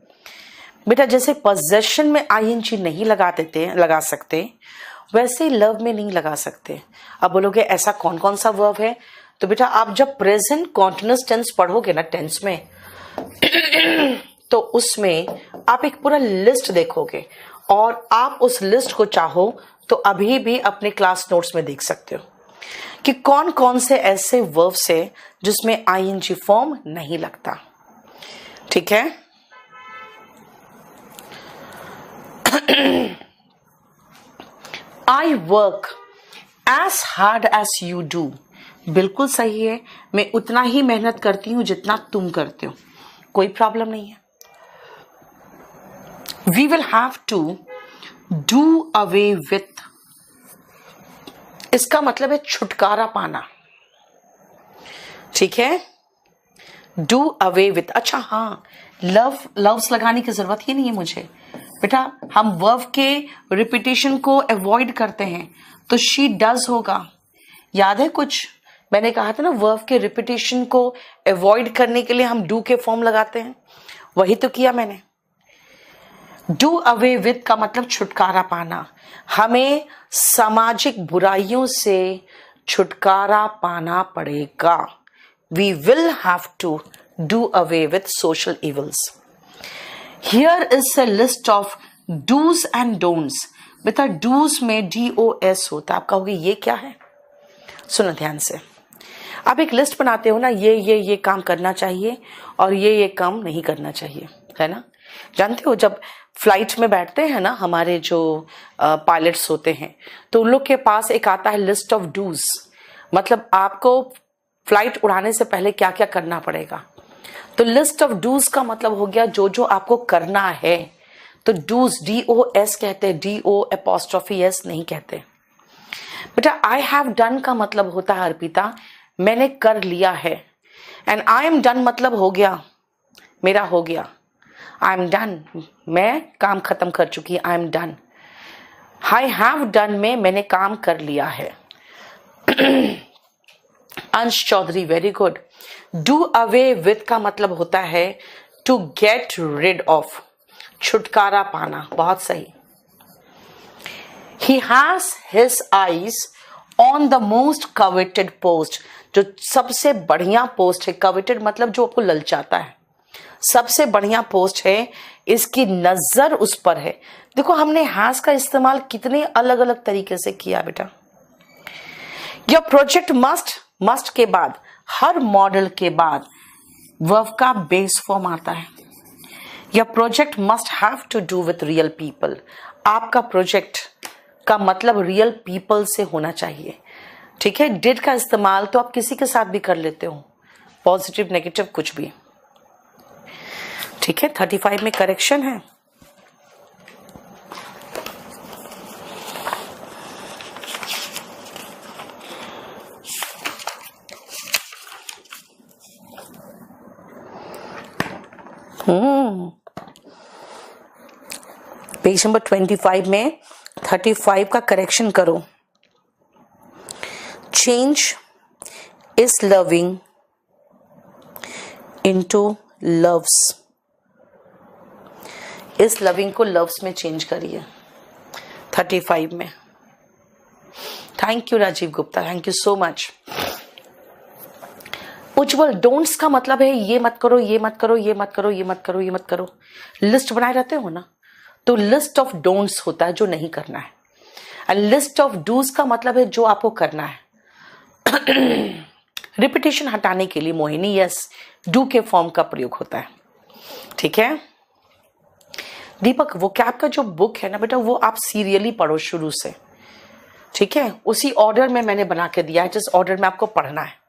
बेटा जैसे पोजेशन में आईएनजी नहीं लगा सकते, वैसे लव में नहीं लगा सकते। अब बोलोगे ऐसा कौन कौन सा वर्ब है? तो बेटा आप जब प्रेजेंट कॉन्टिन्यूअस टेंस पढ़ोगे ना टेंस में, तो उसमें आप एक पूरा लिस्ट देखोगे, और आप उस लिस्ट को चाहो तो अभी भी अपने क्लास नोट्स में देख सकते हो कि कौन कौन से ऐसे वर्ब्स है जिसमें आईएनजी फॉर्म नहीं लगता। ठीक है? I work as hard as you do, बिल्कुल सही है। मैं उतना ही मेहनत करती हूं जितना तुम करते हो, कोई प्रॉब्लम नहीं है। We will have to do away with, इसका मतलब है छुटकारा पाना। ठीक है? Do away with. अच्छा हाँ, लव्स लगाने की जरूरत ही नहीं है मुझे बेटा। हम वर्ब के रिपीटेशन को अवॉइड करते हैं, तो शी डज होगा। याद है कुछ मैंने कहा था ना, वर्ब के रिपीटेशन को अवॉइड करने के लिए हम डू के फॉर्म लगाते हैं, वही तो किया मैंने। डू अवे विथ का मतलब छुटकारा पाना। हमें सामाजिक बुराइयों से छुटकारा पाना पड़ेगा। We will have to do away with social evils. Here is a list of dos and don'ts. बेटा डूज में DOS होता है। आप कहोगे ये क्या है? सुनो ध्यान से। आप एक लिस्ट बनाते हो ना, ये काम करना चाहिए और ये काम नहीं करना चाहिए, है ना? जानते हो जब फ्लाइट में बैठते हैं ना हमारे जो पायलट्स होते हैं, तो उन लोग के पास एक आता है लिस्ट ऑफ डूज। मतलब आपको फ्लाइट उड़ाने से पहले क्या क्या करना पड़ेगा। तो लिस्ट ऑफ डूज का मतलब हो गया जो जो आपको करना है। तो डूज DOS कहते हैं, DO' नहीं कहते बेटा। आई हैव डन का मतलब होता है अर्पिता मैंने कर लिया है, एंड आई एम डन मतलब हो गया, मेरा हो गया। आई एम डन, मैं काम खत्म कर चुकी, I am done. I have done में मैंने काम कर लिया है। Ansh Chaudhary very good. Do away with का मतलब होता है टू गेट रिड ऑफ, छुटकारा पाना, बहुत सही। He has his eyes on the most coveted post, जो सबसे बढ़िया पोस्ट है। coveted मतलब जो आपको ललचाता है, सबसे बढ़िया पोस्ट है, इसकी नजर उस पर है। देखो हमने has का इस्तेमाल कितने अलग अलग तरीके से किया बेटा। Your project must के बाद, हर मॉडल के बाद वर्ब का बेस फॉर्म आता है। Your project must have to do with real people, आपका प्रोजेक्ट का मतलब रियल पीपल से होना चाहिए। ठीक है, डिड का इस्तेमाल तो आप किसी के साथ भी कर लेते हो, पॉजिटिव नेगेटिव कुछ भी। ठीक है, 35 में करेक्शन है। पेज नंबर 25 में 35 का करेक्शन करो। Change is loving into loves, इस लविंग को लव्स में चेंज करिए 35 में। Thank you Rajiv Gupta, thank you so much. Ujjwal, don'ts का मतलब है ये मत करो, ये मत करो, ये मत करो, ये मत करो, ये मत करो। लिस्ट बनाए रहते हो ना, तो लिस्ट ऑफ डोंट्स होता है जो नहीं करना है, एंड लिस्ट ऑफ डूज का मतलब है जो आपको करना है। रिपीटेशन हटाने के लिए मोहिनी यस डू के फॉर्म का प्रयोग होता है। ठीक है दीपक, वो कैप का जो बुक है ना बेटा, वो आप सीरियली पढ़ो शुरू से। ठीक है, उसी ऑर्डर में मैंने बना के दिया है जिस ऑर्डर में आपको पढ़ना है।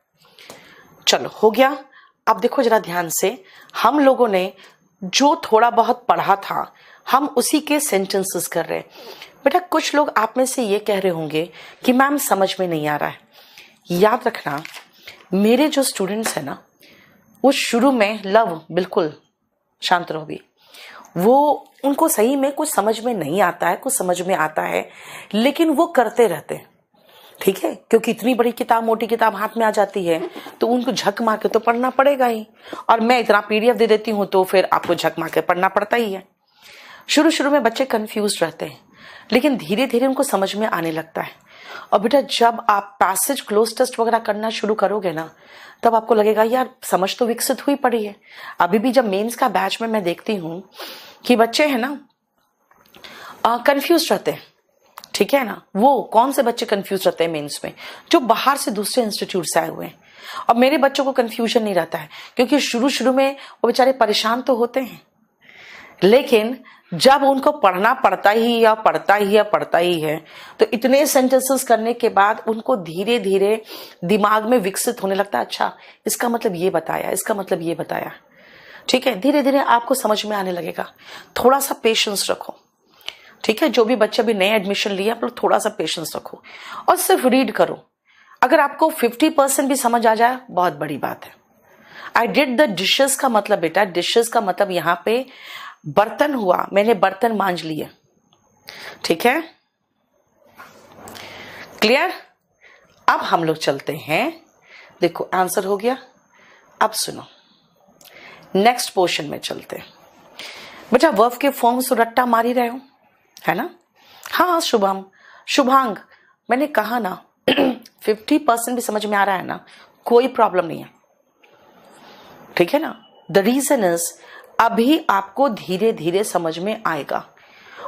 चलो हो गया। अब देखो जरा ध्यान से, हम लोगों ने जो थोड़ा बहुत पढ़ा था हम उसी के सेंटेंसेस कर रहे हैं बेटा। कुछ लोग आप में से ये कह रहे होंगे कि मैम समझ में नहीं आ रहा है। याद रखना, मेरे जो स्टूडेंट्स हैं ना, वो शुरू में लव, बिल्कुल शांत रहो भी, वो उनको सही में कुछ समझ में नहीं आता है, कुछ समझ में आता है, लेकिन वो करते रहते हैं। ठीक है, क्योंकि इतनी बड़ी किताब, मोटी किताब हाथ में आ जाती है तो उनको झक मार के तो पढ़ना पड़ेगा ही, और मैं इतना PDF दे देती हूँ तो फिर आपको झक मार के पढ़ना पड़ता ही है। शुरू शुरू में बच्चे कंफ्यूज रहते हैं, लेकिन धीरे धीरे उनको समझ में आने लगता है। और बेटा जब आप पैसेज क्लोज टेस्ट वगैरह करना शुरू करोगे ना, तब आपको लगेगा यार समझ तो विकसित हुई पड़ी है। अभी भी जब मेंस का बैच में मैं देखती हूँ कि बच्चे हैं ना कंफ्यूज रहते हैं। ठीक है ना, वो कौन से बच्चे कंफ्यूज रहते हैं मेंस में? जो बाहर से दूसरे इंस्टीट्यूट से आए हुए हैं। और मेरे बच्चों को कंफ्यूजन नहीं रहता है, क्योंकि शुरू शुरू में वो बेचारे परेशान तो होते हैं, लेकिन जब उनको पढ़ना पड़ता ही है तो इतने सेंटेंसेस करने के बाद उनको धीरे धीरे दिमाग में विकसित होने लगता है। अच्छा, इसका मतलब ये बताया, इसका मतलब ये बताया। ठीक है, धीरे धीरे आपको समझ में आने लगेगा। थोड़ा सा पेशेंस रखो। ठीक है, जो भी बच्चे भी नए एडमिशन लिए आप लोग थोड़ा सा पेशेंस रखो और सिर्फ रीड करो। अगर आपको 50% भी समझ आ जाए बहुत बड़ी बात है। आई डिड द डिशेस का मतलब बेटा, डिशेस का मतलब यहाँ पे बर्तन हुआ, मैंने बर्तन मांज लिए। ठीक है, क्लियर? अब हम लोग चलते हैं, देखो आंसर हो गया। अब सुनो, नेक्स्ट पोर्शन में चलते हैं। बेटा वर्ब के फॉर्म से रट्टा मार ही रहे हो, है ना? हाँ शुभम, शुभांग, मैंने कहा ना 50% भी समझ में आ रहा है ना, कोई प्रॉब्लम नहीं है। ठीक है ना? द रीजन इज अभी आपको धीरे धीरे समझ में आएगा।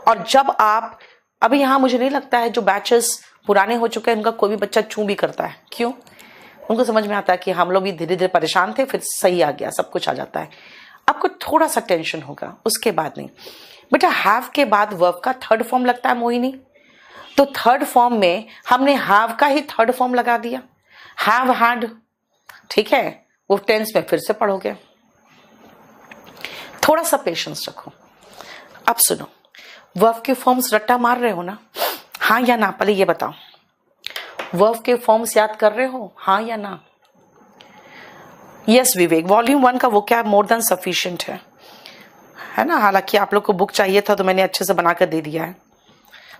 और जब आप अभी यहाँ, मुझे नहीं लगता है जो बैचेस पुराने हो चुके हैं उनका कोई भी बच्चा चूं भी करता है। क्यों? उनको समझ में आता है कि हम लोग भी धीरे धीरे परेशान थे, फिर सही आ गया, सब कुछ आ जाता है। आपको थोड़ा सा टेंशन होगा, उसके बाद नहीं। बेटा हैव के बाद वर्ब का थर्ड फॉर्म लगता है मोहिनी, तो थर्ड फॉर्म में हमने हैव का ही थर्ड फॉर्म लगा दिया। हैव हैड, ठीक है, वो टेंस में फिर से पढ़ोगे। थोड़ा सा पेशेंस रखो। अब सुनो, वर्ब के फॉर्म्स रट्टा मार रहे हो ना, हाँ या ना? पहले ये बताओ, वर्ब के फॉर्म्स याद कर रहे हो, हाँ या ना? यस विवेक, वॉल्यूम 1 का वो क्या मोर देन सफिशिएंट है ना? हालांकि आप लोग को बुक चाहिए था तो मैंने अच्छे से बनाकर दे दिया है।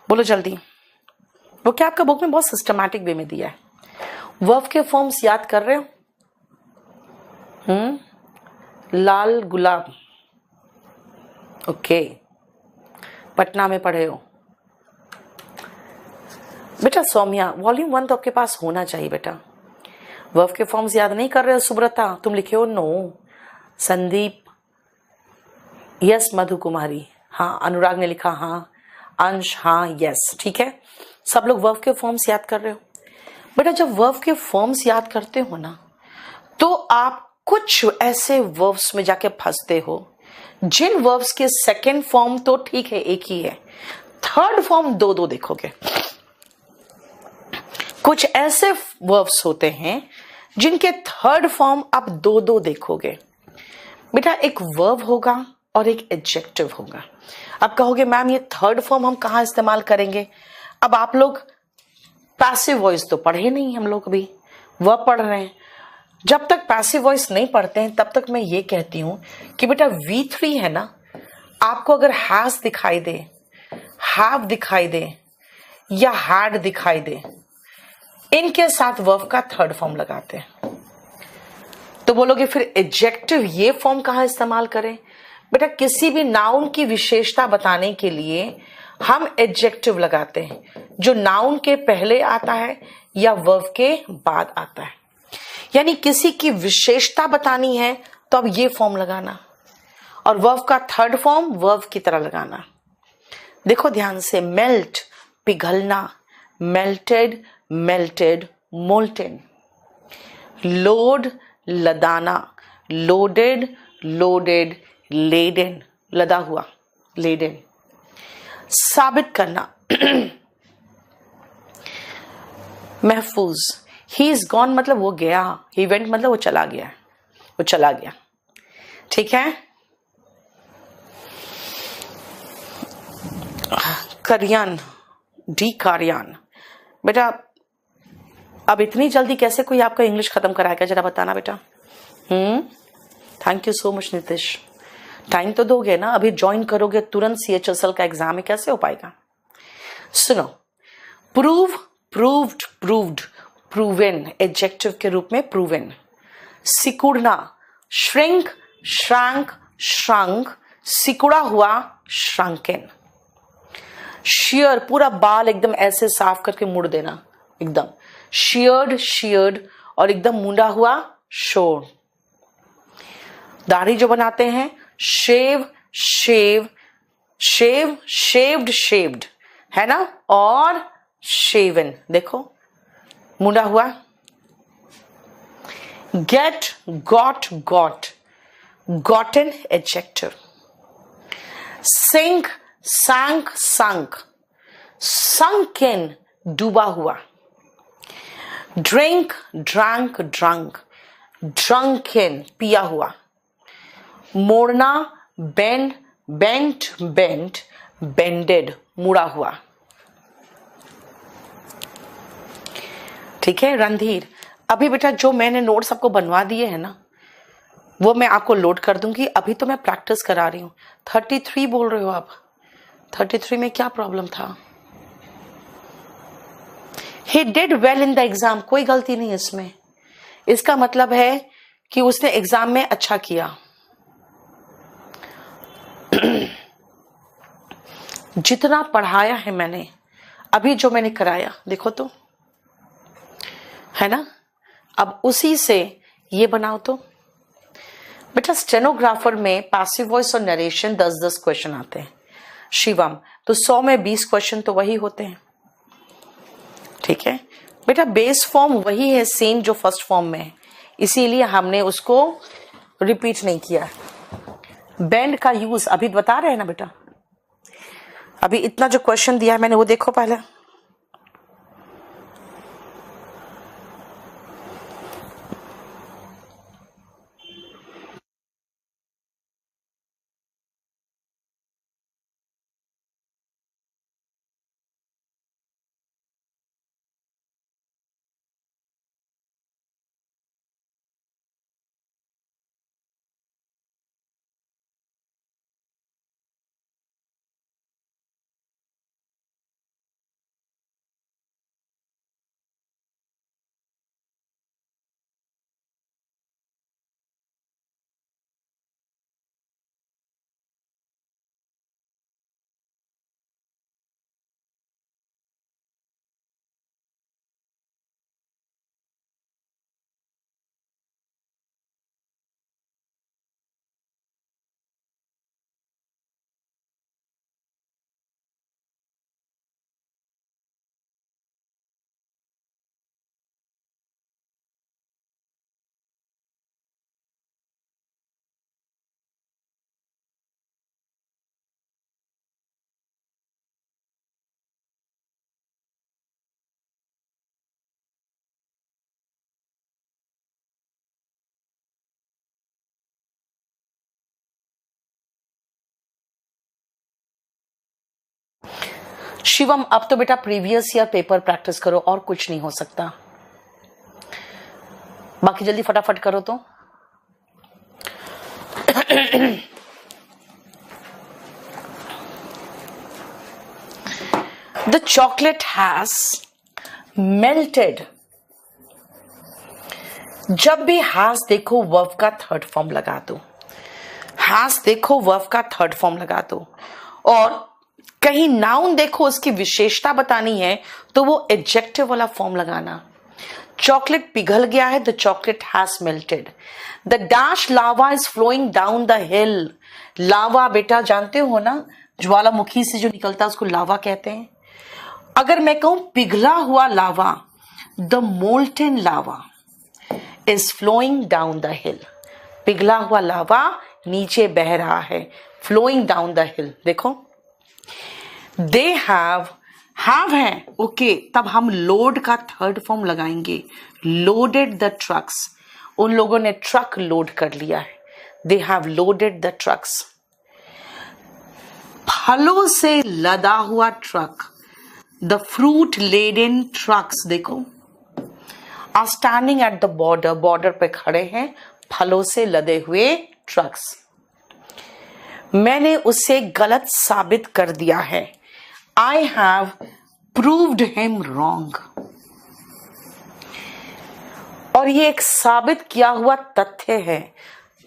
बोलो जल्दी, वो क्या आपका बुक में बहुत सिस्टमैटिक वे में दिया है। वर्ब के फॉर्म्स याद कर रहे हो? लाल गुलाब, ओके, पटना में पढ़े हो बेटा। सौम्या, वॉल्यूम 1 तो आपके पास होना चाहिए बेटा। वर्ब के फॉर्म्स याद नहीं कर रहे हो? सुब्रता, तुम लिखे हो नो। संदीप, यस। मधु कुमारी, हाँ। अनुराग ने लिखा हाँ। अंश, हाँ यस, ठीक है। सब लोग वर्ब के फॉर्म्स याद कर रहे हो बेटा। जब वर्ब के फॉर्म्स याद करते हो ना, तो आप कुछ ऐसे वर्ब्स में जाके फंसते हो जिन वर्ब्स के सेकंड फॉर्म तो ठीक है एक ही है, थर्ड फॉर्म दो दो देखोगे। कुछ ऐसे वर्ब्स होते हैं जिनके थर्ड फॉर्म आप दो दो देखोगे बेटा। एक वर्ब होगा और एक एडजेक्टिव होगा। अब कहोगे मैम ये थर्ड फॉर्म हम कहां इस्तेमाल करेंगे? अब आप लोग पैसिव वॉइस तो पढ़े नहीं, हम लोग अभी वर्ब पढ़ रहे हैं। जब तक पैसिव वॉइस नहीं पढ़ते हैं तब तक मैं ये कहती हूं कि बेटा V3 है ना, आपको अगर हैज दिखाई दे, हैव दिखाई दे या हैड दिखाई दे, इनके साथ वर्ब का थर्ड फॉर्म लगाते हैं। तो बोलोगे फिर एडजेक्टिव ये फॉर्म कहां इस्तेमाल करें? बेटा किसी भी नाउन की विशेषता बताने के लिए हम एडजेक्टिव लगाते हैं जो नाउन के पहले आता है या वर्ब के बाद आता है। यानी किसी की विशेषता बतानी है तो अब ये फॉर्म लगाना, और वर्ब का थर्ड फॉर्म वर्ब की तरह लगाना। देखो ध्यान से, मेल्ट पिघलना, मेल्टेड मेल्टेड मोल्टेन। लोड लदाना, लोडेड लोडेड लेडेन, लदा हुआ लेडेन। साबित करना महफूज, ही इज गॉन मतलब वो गया, ही वेंट मतलब वो चला गया, वो चला गया, ठीक है। करयान, डी कार्यान। बेटा अब इतनी जल्दी कैसे कोई आपका इंग्लिश खत्म कराएगा, जरा बताना बेटा। Thank you so much Nitish. Time तो दोगे ना, अभी ज्वाइन करोगे तुरंत CHSL का एग्जाम है, कैसे हो पाएगा? सुनो, prove, proved, proved, proven, adjective के रूप में प्रूवन। सिकुड़ना, श्रिंक, श्रैंक, श्रंक, सिकुड़ा हुआ, श्रंकन। शियर, पूरा बाल एकदम ऐसे साफ करके मुड़ देना, एकदम शियर्ड, शियर्ड, और एकदम मुंडा हुआ, शोर। दाढ़ी जो बनाते हैं, शेव, शेव, शेव, शेव्ड, शेव्ड, है ना, और शेवन, देखो मुंडा हुआ। Get, got, got, gotten, adjective. Sink, sank, sunk, sunken, डूबा हुआ। ड्रिंक, ड्रंक, ड्रंक, drunken, पिया हुआ। मोड़ना, बेंड, बेंट, बेंट, बेंडेड, मुड़ा हुआ, ठीक है। रणधीर, अभी बेटा जो मैंने नोट्स आपको बनवा दिए हैं ना, वो मैं आपको लोड कर दूंगी। अभी तो मैं प्रैक्टिस करा रही हूँ। 33 बोल रहे हो आप, 33 में क्या प्रॉब्लम था? He did well in the exam, कोई गलती नहीं इसमें। इसका मतलब है कि उसने एग्जाम में अच्छा किया। जितना पढ़ाया है मैंने, अभी जो मैंने कराया, देखो तो, है ना। अब उसी से ये बनाओ तो। बेटा स्टेनोग्राफर में पैसिव वॉइस और नरेशन 10-10 क्वेश्चन आते हैं। शिवम, तो 100 में 20 क्वेश्चन तो वही होते हैं, ठीक है। बेटा बेस फॉर्म वही है सेम जो फर्स्ट फॉर्म में है, इसीलिए हमने उसको रिपीट नहीं किया। बेंड का यूज अभी बता रहे हैं ना बेटा। अभी इतना जो क्वेश्चन दिया है मैंने वो देखो पहले। शिवम अब तो बेटा प्रीवियस ईयर पेपर प्रैक्टिस करो, और कुछ नहीं हो सकता। बाकी जल्दी फटाफट करो तो। The chocolate has melted। जब भी has देखो वर्ब का थर्ड फॉर्म लगा दो, has देखो वर्ब का थर्ड फॉर्म लगा दो, और कहीं नाउन देखो उसकी विशेषता बतानी है तो वो एडजेक्टिव वाला फॉर्म लगाना। चॉकलेट पिघल गया है, the chocolate has melted. The dash lava is flowing down the hill. Lava बेटा जानते हो ना, ज्वालामुखी से जो निकलता है उसको लावा कहते हैं। अगर मैं कहूं पिघला हुआ lava, the molten lava is flowing down the hill. पिघला हुआ लावा नीचे बह रहा है, फ्लोइंग डाउन द हिल। देखो दे हैव है ओके, तब हम लोड का थर्ड फॉर्म लगाएंगे, लोडेड द ट्रक्स। उन लोगों ने ट्रक लोड कर लिया है, they have loaded the trucks. फलों से लदा हुआ truck, the fruit laden trucks देखो are standing at the border. Border पे खड़े हैं फलों से लदे हुए ट्रक्स। मैंने उसे गलत साबित कर दिया है, I have proved him wrong. और ये एक साबित किया हुआ तथ्य है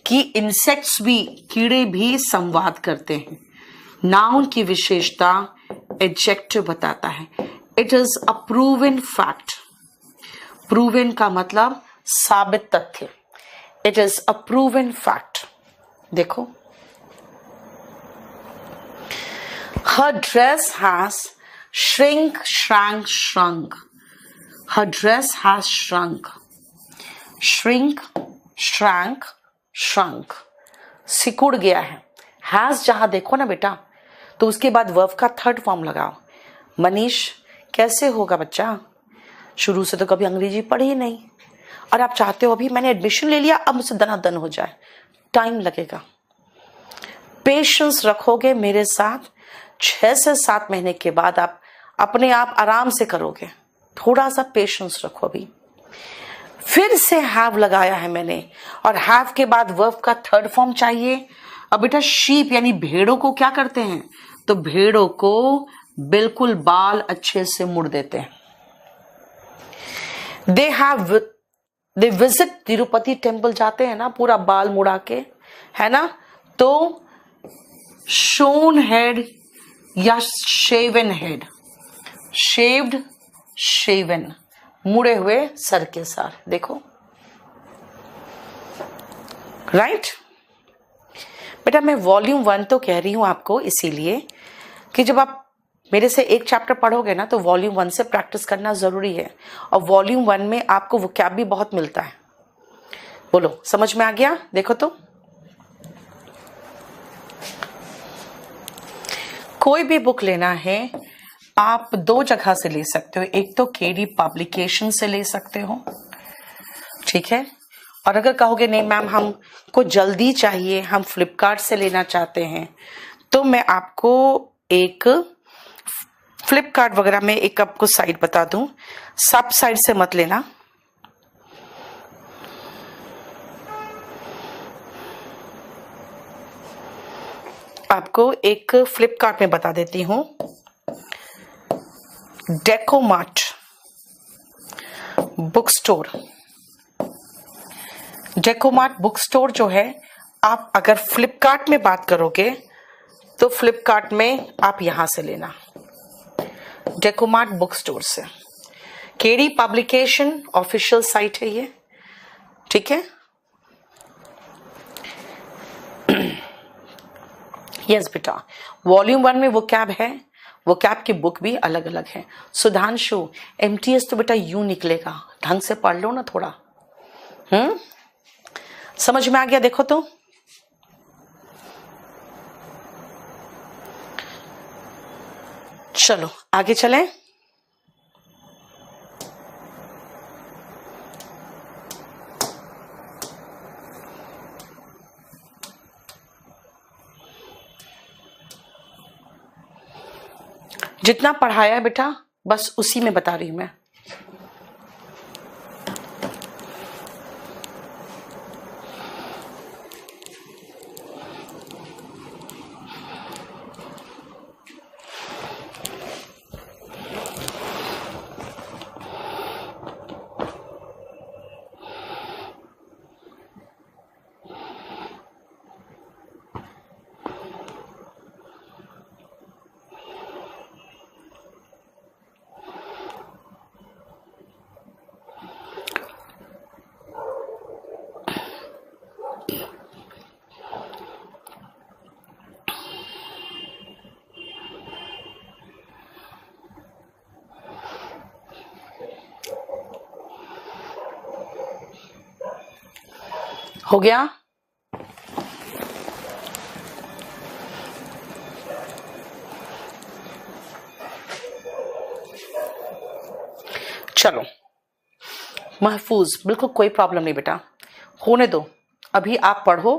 कि इंसेक्ट्स भी, कीड़े भी संवाद करते हैं। नाउन की विशेषता एडजेक्टिव बताता है। It is a proven fact. Proven का मतलब साबित तथ्य। It is a proven fact. देखो her dress has shrunk। Her dress has shrunk। Shrink, shrank, shrunk। सिकुड़ गया है। has जहां देखो ना बेटा तो उसके बाद वर्ब का थर्ड फॉर्म लगाओ। मनीष कैसे होगा बच्चा, शुरू से तो कभी अंग्रेजी पढ़ी ही नहीं, और आप चाहते हो अभी मैंने एडमिशन ले लिया अब मुझसे दनादन हो जाए, टाइम लगेगा। पेशेंस रखोगे मेरे साथ, 6 से 7 महीने के बाद आप अपने आप आराम से करोगे। थोड़ा सा पेशेंस रखो। अभी फिर से हैव लगाया है मैंने, और हैव के बाद वर्ब का थर्ड फॉर्म चाहिए। अब बेटा शीप यानी भेड़ों को क्या करते हैं, तो भेड़ों को बिल्कुल बाल अच्छे से मुड़ देते हैं। दे विजिट तिरुपति टेम्पल जाते हैं ना, पूरा बाल मुड़ा के, है ना, तो शोन हेड या शेवन हेड, शेव्ड, शेवन, मुड़े हुए सर के साथ। देखो राइट बेटा, मैं वॉल्यूम 1 तो कह रही हूं आपको इसीलिए कि जब आप मेरे से एक चैप्टर पढ़ोगे ना तो वॉल्यूम 1 से प्रैक्टिस करना जरूरी है, और वॉल्यूम 1 में आपको वोकैब भी बहुत मिलता है। बोलो समझ में आ गया? देखो तो कोई भी बुक लेना है आप 2 जगह से ले सकते हो, एक तो केडी पब्लिकेशन से ले सकते हो, ठीक है, और अगर कहोगे नहीं मैम हमको जल्दी चाहिए, हम फ्लिपकार्ट से लेना चाहते हैं, तो मैं आपको एक फ्लिपकार्ट वगैरह में एक आपको साइट बता दूं, सब साइट से मत लेना। आपको एक फ्लिपकार्ट में बता देती हूं, डेकोमार्ट बुक स्टोर। डेकोमार्ट बुक स्टोर जो है, आप अगर फ्लिपकार्ट में बात करोगे तो फ्लिपकार्ट में आप यहां से लेना, डेकोमार्ट बुक स्टोर से। केडी पब्लिकेशन ऑफिशियल साइट है ये, ठीक है। यस बेटा, वॉल्यूम 1 में वो कैब है, वो कैब की बुक भी अलग अलग है। सुधांशु एमटीएस तो बेटा यूं निकलेगा, ढंग से पढ़ लो ना थोड़ा। समझ में आ गया? देखो तो चलो आगे चलें। जितना पढ़ाया है बेटा बस उसी में बता रही हूं मैं। हो गया? चलो महफूज, बिल्कुल कोई प्रॉब्लम नहीं बेटा, होने दो, अभी आप पढ़ो।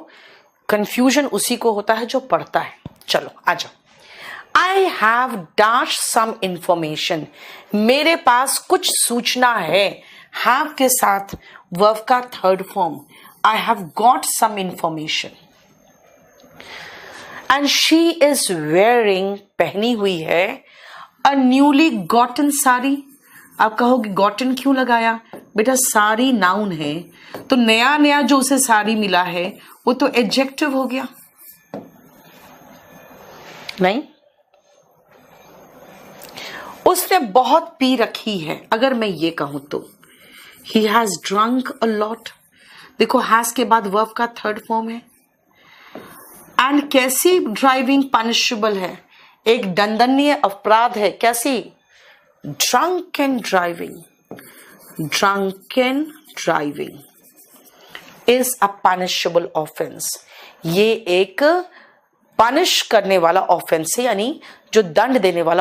कंफ्यूजन उसी को होता है जो पढ़ता है। चलो आ जाओ। I have dash some information, मेरे पास कुछ सूचना है। हैव के साथ वर्ब का third form, I have got some information. And she is wearing, पहनी हुई है, a newly gotten साड़ी। आप कहोगे gotten क्यों लगाया? बेटा साड़ी नाउन है, तो नया नया जो उसे साड़ी मिला है वो तो एडजेक्टिव हो गया नहीं? उसने बहुत पी रखी है, अगर मैं ये कहूं तो he has drunk a lot। देखो हैज के बाद वर्ब का थर्ड फॉर्म है। एंड कैसी ड्राइविंग पनिशेबल है, एक दंडनीय अपराध है। कैसी? Drunken driving. Drunken driving is a punishable offence. ये एक पनिश करने वाला ऑफेंस है, यानी जो दंड देने वाला